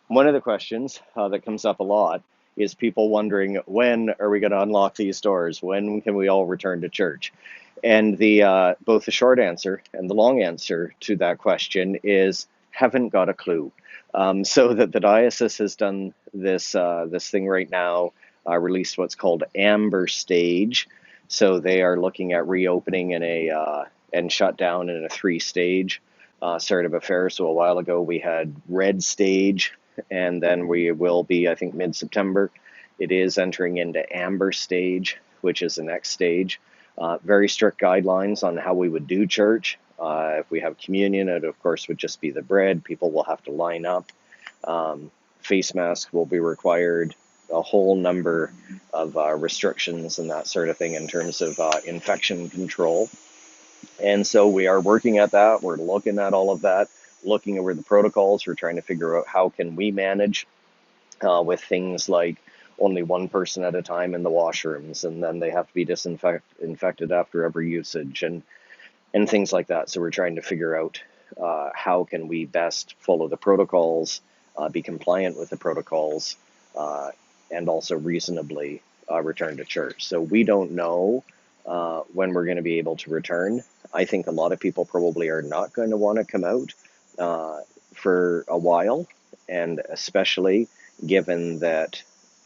One of the questions that comes up a lot is people wondering, when are we going to unlock these doors? When can we all return to church? And the both the short answer and the long answer to that question is haven't got a clue. So that the diocese has done this thing right now, released what's called Amber Stage. So they are looking at reopening in a and shut down in a three-stage sort of affair. So a while ago we had Red Stage, and then we will be, I think, mid-September. It is entering into Amber Stage, which is the next stage. Very strict guidelines on how we would do church. If we have communion, it of course would just be the bread. People will have to line up. Face masks will be required. A whole number of restrictions and that sort of thing in terms of infection control. And so we are working at that. We're looking at all of that, looking over the protocols. We're trying to figure out how can we manage with things like only one person at a time in the washrooms, and then they have to be disinfected after every usage, and things like that. So we're trying to figure out how can we best follow the protocols, be compliant with the protocols, and also reasonably return to church. So we don't know when we're going to be able to return. I think a lot of people probably are not going to want to come out for a while, and especially given that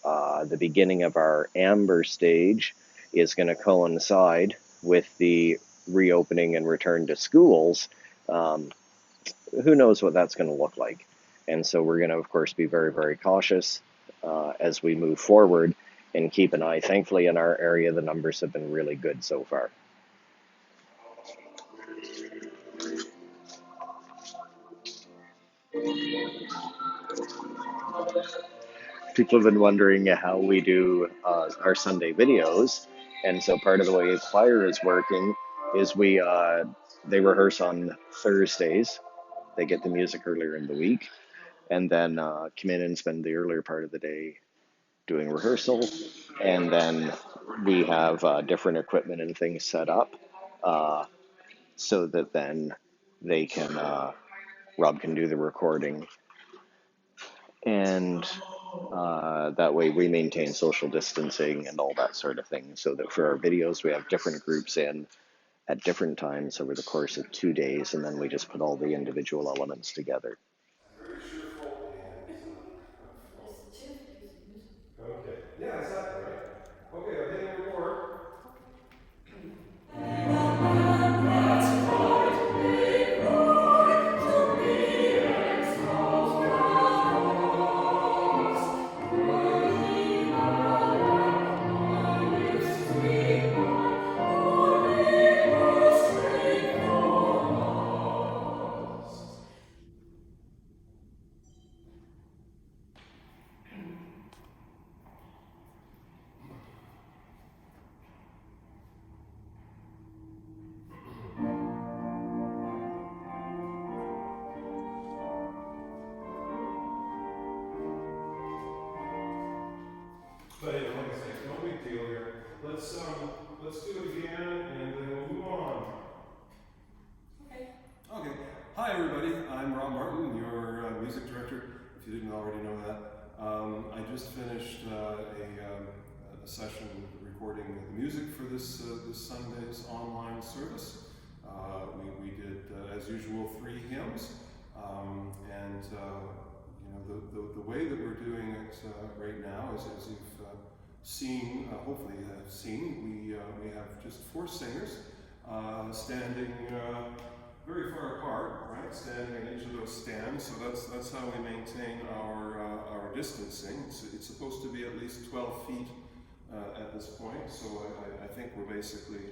the beginning of our Amber Stage is going to coincide with the reopening and return to schools. Who knows what that's going to look like? And so we're going to, of course, be very, very cautious as we move forward and keep an eye. Thankfully, in our area, the numbers have been really good so far. People have been wondering how we do our Sunday videos, and so part of the way choir is working is they rehearse on Thursdays. They get the music earlier in the week, and then come in and spend the earlier part of the day doing rehearsal, and then we have different equipment and things set up uh, so that then they can Rob can do the recording, and that way we maintain social distancing and all that sort of thing, so that for our videos we have different groups in at different times over the course of 2 days, and then we just put all the individual elements together. Very cheerful and okay. Yeah, exactly, right? Okay, I'm hitting record. But anyway, like I say, no big deal here. Let's do it again and then we'll move on. Okay. Hi everybody. I'm Rob Martin, your music director. If you didn't already know that, I just finished a session recording the music for this Sunday's online service. We did, as usual, 3 hymns, and the way that we're doing it right now is, as you've seen, hopefully you have seen, we have just 4 singers standing very far apart, right? Standing in each of those stands. So that's how we maintain our distancing. It's supposed to be at least 12 feet at this point. So I think we're basically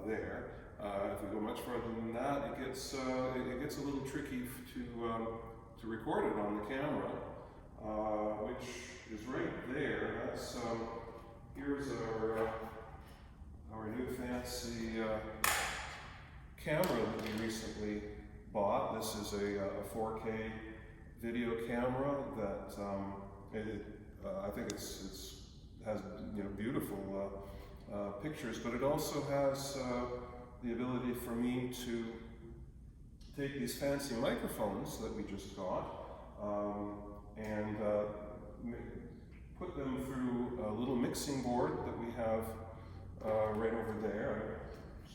there. If we go much further than that, it gets a little tricky to record it on the camera, which is right there. That's here's our new fancy camera that we recently bought. This is a 4K video camera that I think it has beautiful pictures, but it also has the ability for me to take these fancy microphones that we just got and put them through a little mixing board that we have right over there.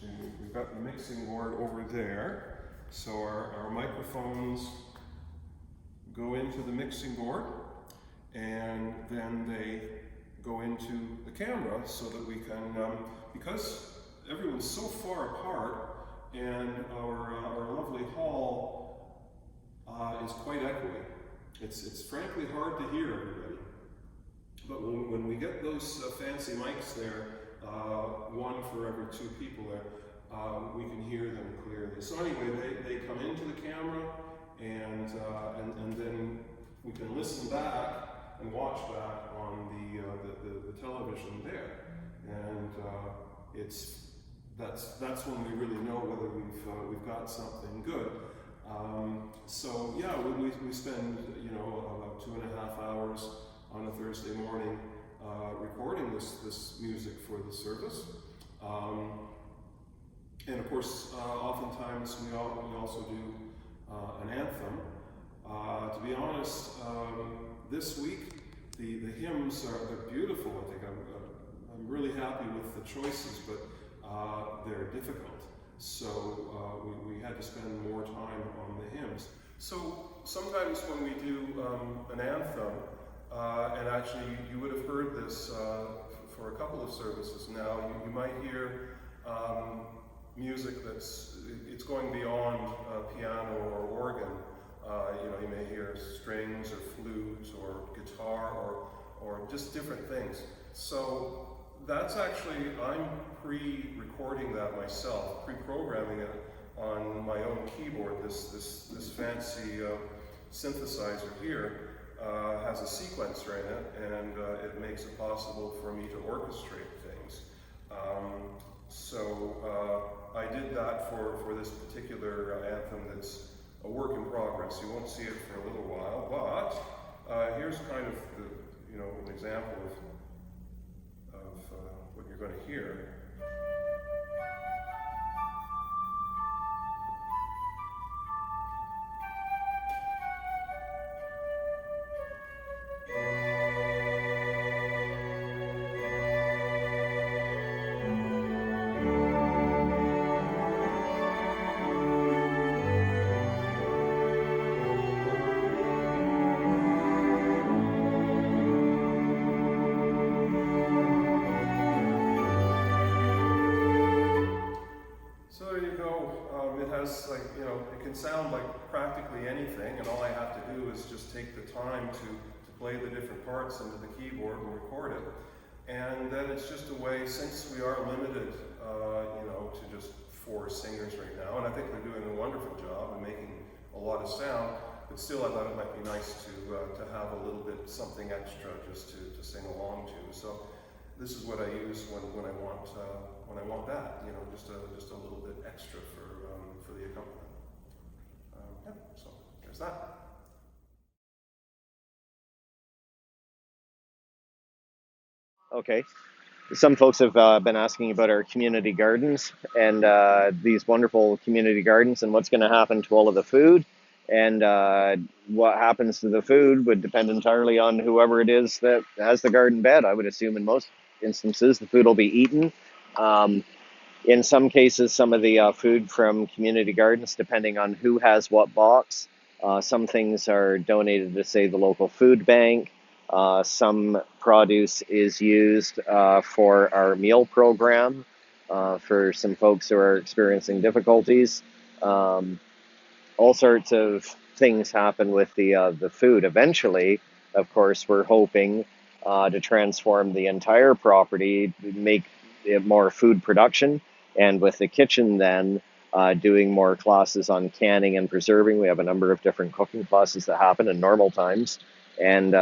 So we've got the mixing board over there. So our microphones go into the mixing board, and then they go into the camera so that we can, because everyone's so far apart, and our lovely hall is quite echoey. It's frankly hard to hear everybody. But when we get those fancy mics there, one for every two people there, we can hear them clearly. So anyway, they come into the camera, and then we can listen back and watch back on the television there, and that's when we really know whether we've got something good. So yeah, we spend about 2.5 hours on a Thursday morning recording this music for the service, and of course, oftentimes we also do an anthem. To be honest, this week the hymns they're beautiful. I think I'm really happy with the choices, but they're difficult. So we had to spend more time on the hymns. So sometimes when we do an anthem, and actually you would have heard this for a couple of services now, you might hear music it's going beyond piano or organ. You may hear strings or flute or guitar or just different things. So that's actually, I'm pre-recording that myself, pre-programming it on my own keyboard. This fancy synthesizer here has a sequencer in it, and it makes it possible for me to orchestrate things. So I did that for this particular anthem that's a work in progress. You won't see it for a little while, but here's kind of an example of what you're going to hear. It has it can sound like practically anything, and all I have to do is just take the time to play the different parts into the keyboard and record it. And then it's just a way, since we are limited, to just 4 singers right now, and I think they're doing a wonderful job and making a lot of sound, but still I thought it might be nice to have a little bit something extra just to sing along to. So this is what I use when I want that, just a little bit extra for the accompaniment. So there's that. Okay. Some folks have been asking about our community gardens and these wonderful community gardens and what's going to happen to all of the food. And what happens to the food would depend entirely on whoever it is that has the garden bed. I would assume in most instances the food will be eaten. In some cases, some of the food from community gardens, depending on who has what box. Some things are donated to, say, the local food bank. Some produce is used for our meal program for some folks who are experiencing difficulties. All sorts of things happen with the food. Eventually, of course, we're hoping to transform the entire property, make it more food production, and with the kitchen then doing more classes on canning and preserving. We have a number of different cooking classes that happen in normal times, and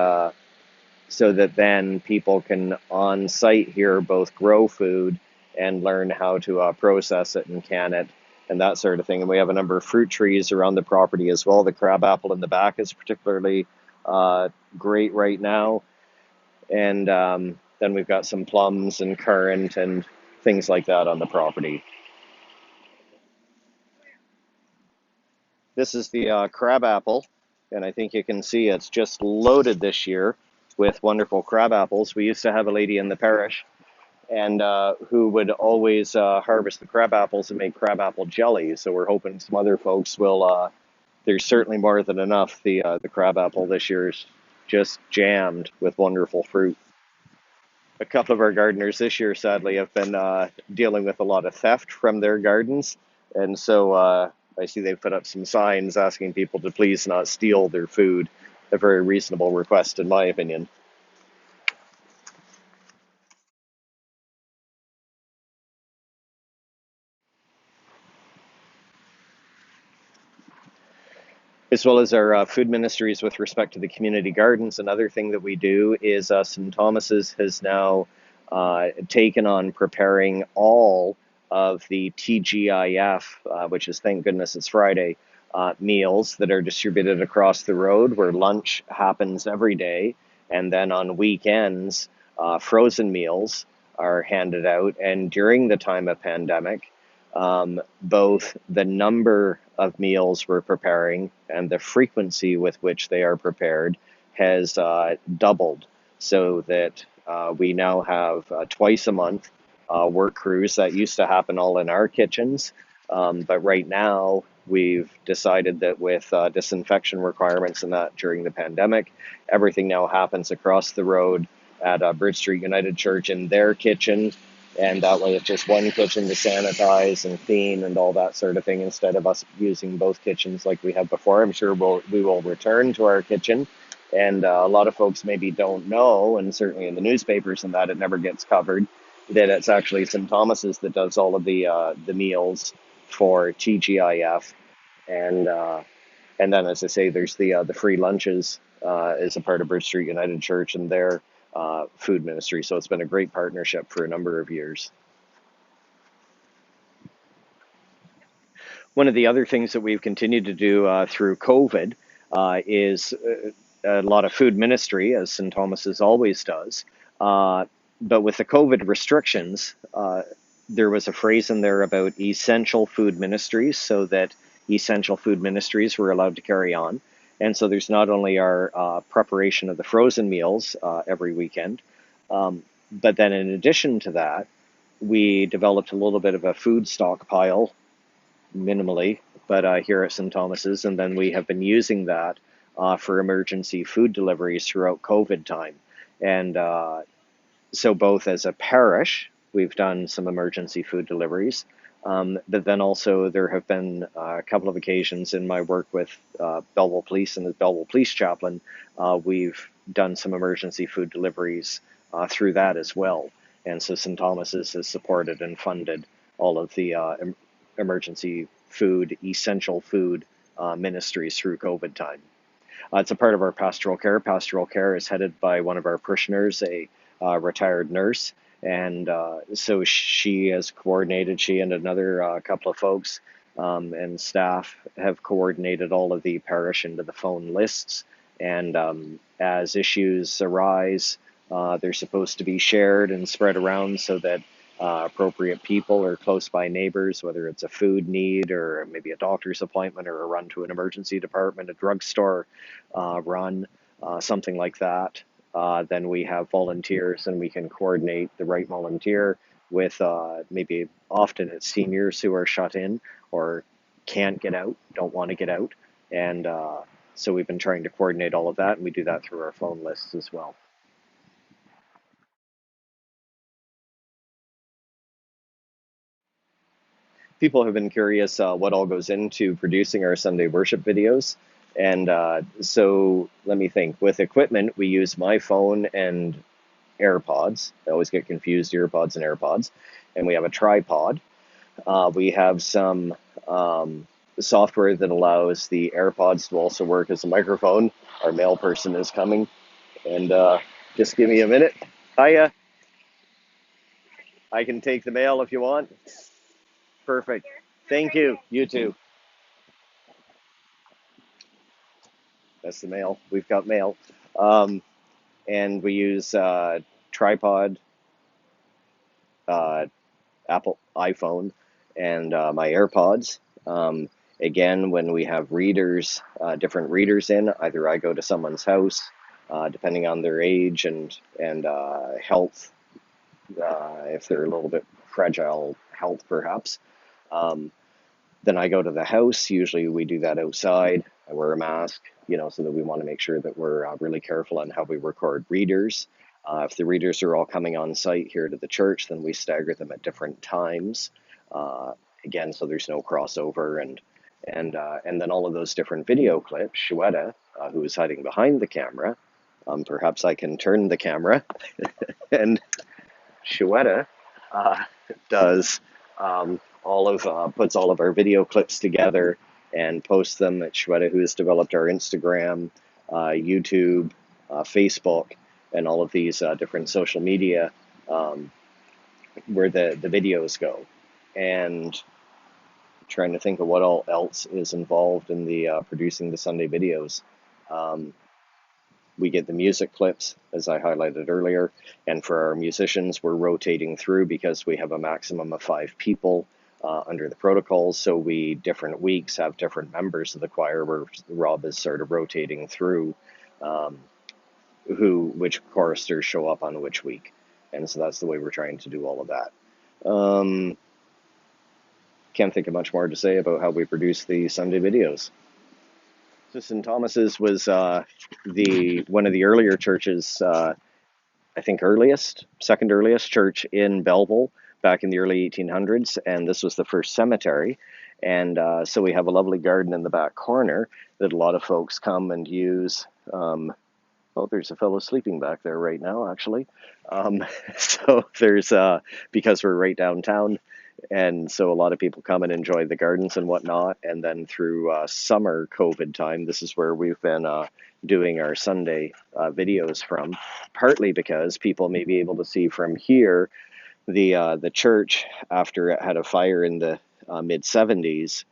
so that then people can on site here both grow food and learn how to process it and can it and that sort of thing. And we have a number of fruit trees around the property as well. The crabapple in the back is particularly great right now. And then we've got some plums and currant and things like that on the property. This is the crabapple, and I think you can see it's just loaded this year with wonderful crab apples. We used to have a lady in the parish and who would always harvest the crab apples and make crab apple jelly. So we're hoping some other folks will. There's certainly more than enough. The crab apple this year is just jammed with wonderful fruit. A couple of our gardeners this year, sadly, have been dealing with a lot of theft from their gardens, and so I see they've put up some signs asking people to please not steal their food. A very reasonable request, in my opinion. As well as our food ministries with respect to the community gardens. Another thing that we do is St. Thomas's has now taken on preparing all of the TGIF, which is thank goodness it's Friday, meals that are distributed across the road, where lunch happens every day, and then on weekends, frozen meals are handed out. And during the time of pandemic, both the number of meals we're preparing and the frequency with which they are prepared has doubled, so that we now have twice a month work crews. That used to happen all in our kitchens, but right now we've decided that with disinfection requirements and that during the pandemic, everything now happens across the road at Bridge Street United Church in their kitchen, and that way it's just one kitchen to sanitize and clean and all that sort of thing, instead of us using both kitchens like we had before. I'm sure we will return to our kitchen, and a lot of folks maybe don't know, and certainly in the newspapers and that it never gets covered, that it's actually St. Thomas's that does all of the meals for TGIF, and then, as I say, there's the free lunches as a part of Bridge Street United Church and their food ministry. So it's been a great partnership for a number of years. One of the other things that we've continued to do through COVID is a lot of food ministry, as St. Thomas's always does. But with the COVID restrictions, there was a phrase in there about essential food ministries, so that essential food ministries were allowed to carry on. And so there's not only our preparation of the frozen meals every weekend, but then in addition to that, we developed a little bit of a food stockpile, minimally, but here at St. Thomas's, and then we have been using that for emergency food deliveries throughout COVID time. And so both as a parish, we've done some emergency food deliveries, but then also there have been a couple of occasions in my work with Belleville Police and the Belleville Police Chaplain, we've done some emergency food deliveries through that as well. And so St. Thomas's has supported and funded all of the emergency food, essential food ministries through COVID time. It's a part of our pastoral care. Pastoral care is headed by one of our parishioners, a retired nurse, and so she has coordinated, she and another couple of folks and staff have coordinated all of the parish into the phone lists, and as issues arise, they're supposed to be shared and spread around so that appropriate people or close by neighbors, whether it's a food need or maybe a doctor's appointment or a run to an emergency department, a drugstore run, something like that, then we have volunteers and we can coordinate the right volunteer with maybe often it's seniors who are shut in or can't get out, don't want to get out. And so we've been trying to coordinate all of that, and we do that through our phone lists as well. People have been curious what all goes into producing our Sunday worship videos. And so let me think. With equipment, we use my phone and AirPods. I always get confused, earpods and AirPods. And we have a tripod. We have some software that allows the AirPods to also work as a microphone. Our mail person is coming. And just give me a minute. Hiya. I can take the mail if you want. Perfect. Thank you. You too. That's the mail. We've got mail. And we use tripod, uh, Apple iPhone, and my AirPods. Again, when we have readers, different readers in, either I go to someone's house, depending on their age and health, if they're a little bit fragile health perhaps. Um, then I go to the house. Usually we do that outside. I wear a mask, so that we want to make sure that we're really careful on how we record readers. If the readers are all coming on site here to the church, then we stagger them at different times. Uh, Again, so there's no crossover, and then all of those different video clips. Shweta, who is hiding behind the camera, perhaps I can turn the camera, and Shweta uh, does puts all of our video clips together and posts them at Shweta, who has developed our Instagram, YouTube, Facebook, and all of these different social media um, where the videos go. And trying to think of what all else is involved in the producing the Sunday videos. Um, we get the music clips, as I highlighted earlier, and for our musicians, we're rotating through because we have a maximum of 5 people under the protocols. So we, different weeks, have different members of the choir where Rob is sort of rotating through um, which choristers show up on which week. And so that's the way we're trying to do all of that. Can't think of much more to say about how we produce the Sunday videos. So St. Thomas's was one of the earlier churches, I think second earliest church in Belleville back in the early 1800s, and this was the first cemetery. And so we have a lovely garden in the back corner that a lot of folks come and use. Oh, there's a fellow sleeping back there right now, actually. So there's, because we're right downtown, and so a lot of people come and enjoy the gardens and whatnot. And then through summer COVID time, this is where we've been doing our Sunday videos from, partly because people may be able to see from here the church after it had a fire in the mid 70s.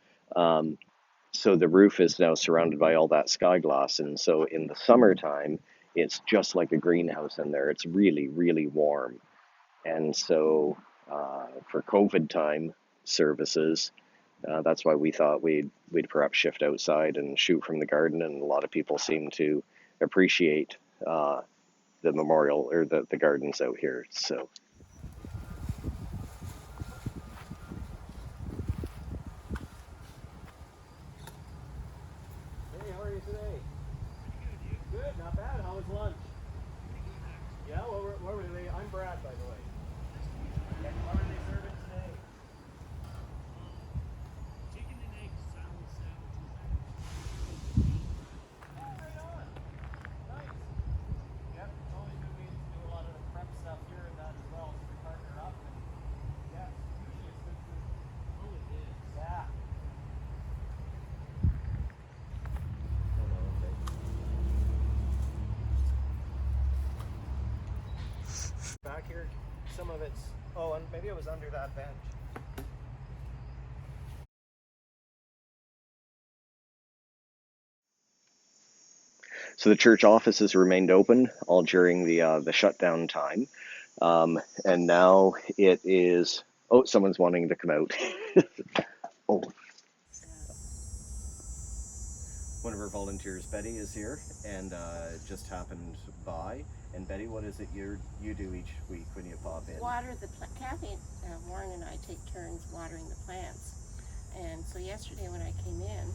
So the roof is now surrounded by all that sky glass, and so in the summertime, it's just like a greenhouse in there. It's really, really warm. And so for COVID time services, that's why we thought we'd perhaps shift outside and shoot from the garden, and a lot of people seem to appreciate the memorial or the gardens out here. So. Hey, how are you today? Good, not bad. How was lunch? Yeah, what were they? I'm Brad, by the way. What are they serving today? Chicken and egg salad sandwiches. Oh, right on. Nice. Yep, it's always good we do a lot of the prep stuff here and that as well, so we partner up. And yeah, usually it's good food. Oh, it is. Yeah. Back here, some of it's, oh, and maybe it was under that bench. So the church offices remained open all during the shutdown time, and now it is. Oh, someone's wanting to come out. Oh, one of our volunteers, Betty, is here and just happened by. And Betty, what is it you do each week when you pop in? Water the Kathy, Warren and I take turns watering the plants. And so yesterday when I came in,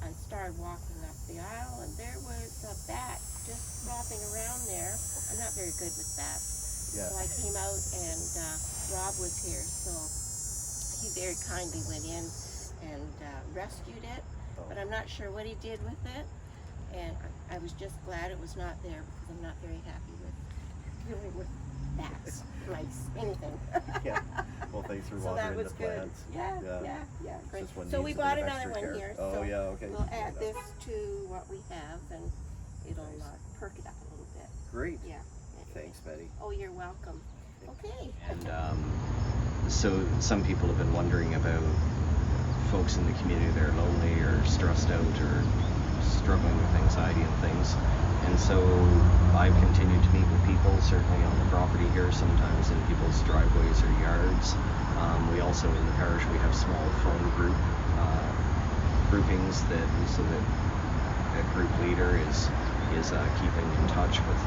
I started walking up the aisle, and there was a bat just flopping around there. I'm not very good with bats. Yeah. So I came out, and Rob was here, so he very kindly went in and rescued it. But I'm not sure what he did with it. And I was just glad it was not there, because I'm not very happy with dealing with bats, mice, anything. Yeah. Well, thanks for So that watering was the good. plants. Yeah, great. Just one So we needs a bought bit of another extra one care. here. Oh, So yeah, okay. we'll add this to what we have, and it'll perk it up a little bit. Great. Yeah. Thanks, Betty. Oh, you're welcome. Okay. And so some people have been wondering about folks in the community that are lonely or stressed out or struggling with anxiety and things. And so I've continued to meet with people, certainly on the property here, sometimes in people's driveways or yards. We also, in the parish, we have a small phone group groupings so that a group leader is keeping in touch with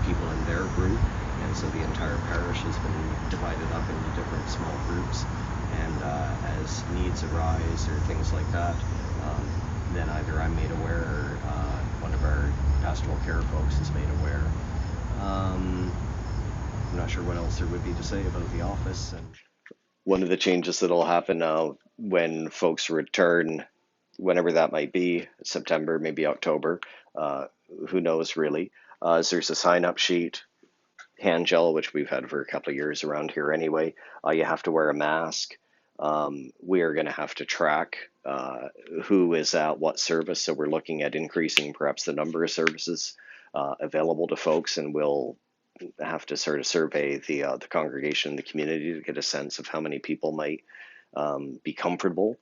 people in their group, and so the entire parish has been divided up into different small groups. And as needs arise or things like that, then either I'm made aware or one of our pastoral care folks is made aware. I'm not sure what else there would be to say about the office. And one of the changes that'll happen now when folks return, whenever that might be, September, maybe October, who knows really, is there's a sign-up sheet, hand gel, which we've had for a couple of years around here anyway. You have to wear a mask. We are going to have to track who is at what service, so we're looking at increasing perhaps the number of services available to folks, and we'll have to sort of survey the congregation, the community, to get a sense of how many people might be comfortable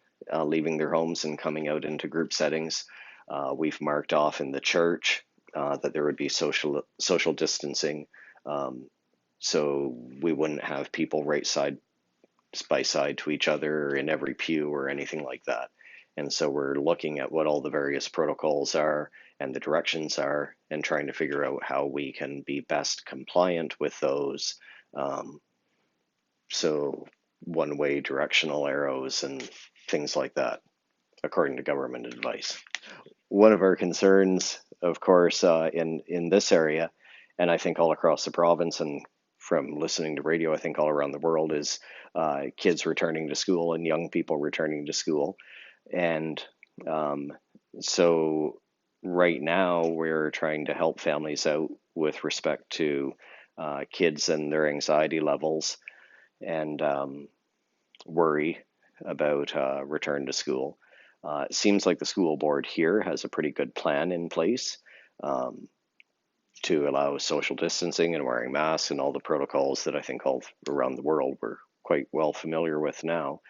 leaving their homes and coming out into group settings. We've marked off in the church that there would be social distancing, so we wouldn't have people right side by side to each other or in every pew or anything like that. And so we're looking at what all the various protocols are and the directions are, and trying to figure out how we can be best compliant with those. So one-way directional arrows and things like that, according to government advice. One of our concerns, of course, in this area, and I think all across the province, and from listening to radio, I think all around the world, is kids returning to school and young people returning to school. And so right now we're trying to help families out with respect to kids and their anxiety levels, and worry about return to school. It seems like the school board here has a pretty good plan in place to allow social distancing and wearing masks and all the protocols that I think all around the world we're quite well familiar with now.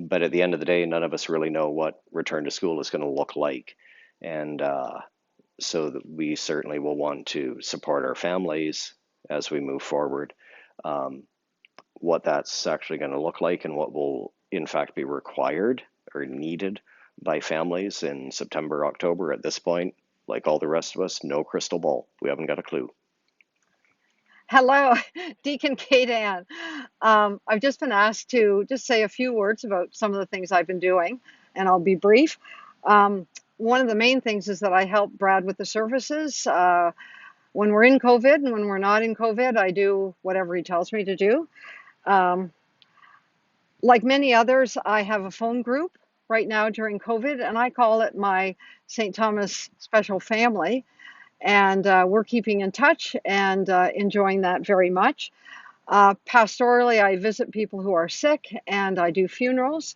But at the end of the day, none of us really know what return to school is going to look like. And so that we certainly will want to support our families as we move forward. What that's actually going to look like and what will in fact be required or needed by families in September, October, at this point, like all the rest of us, no crystal ball. We haven't got a clue. Hello, Deacon Kate Ann. I've just been asked to just say a few words about some of the things I've been doing, and I'll be brief. One of the main things is that I help Brad with the services. When we're in COVID and when we're not in COVID, I do whatever he tells me to do. Like many others, I have a phone group right now during COVID, and I call it my St. Thomas Special Family. And we're keeping in touch and enjoying that very much. Pastorally, I visit people who are sick and I do funerals.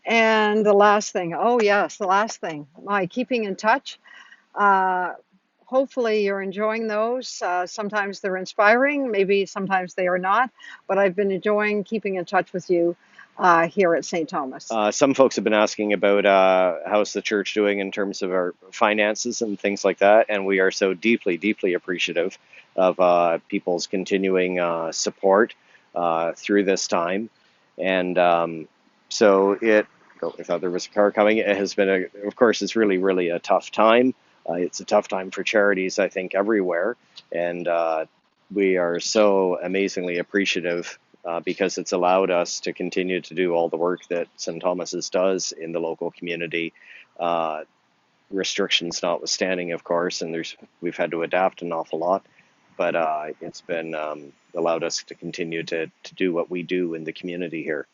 And the last thing, oh yes, the last thing, my keeping in touch. Hopefully you're enjoying those. Sometimes they're inspiring, maybe sometimes they are not, but I've been enjoying keeping in touch with you here at St. Thomas. Some folks have been asking about how's the church doing in terms of our finances and things like that, and we are so deeply, deeply appreciative of people's continuing support through this time. And so I thought there was a car coming. It has been, of course, it's really, really a tough time. It's a tough time for charities, I think, everywhere. And we are so amazingly appreciative because it's allowed us to continue to do all the work that St. Thomas's does in the local community, restrictions notwithstanding, of course, and we've had to adapt an awful lot, but it's been allowed us to continue to do what we do in the community here.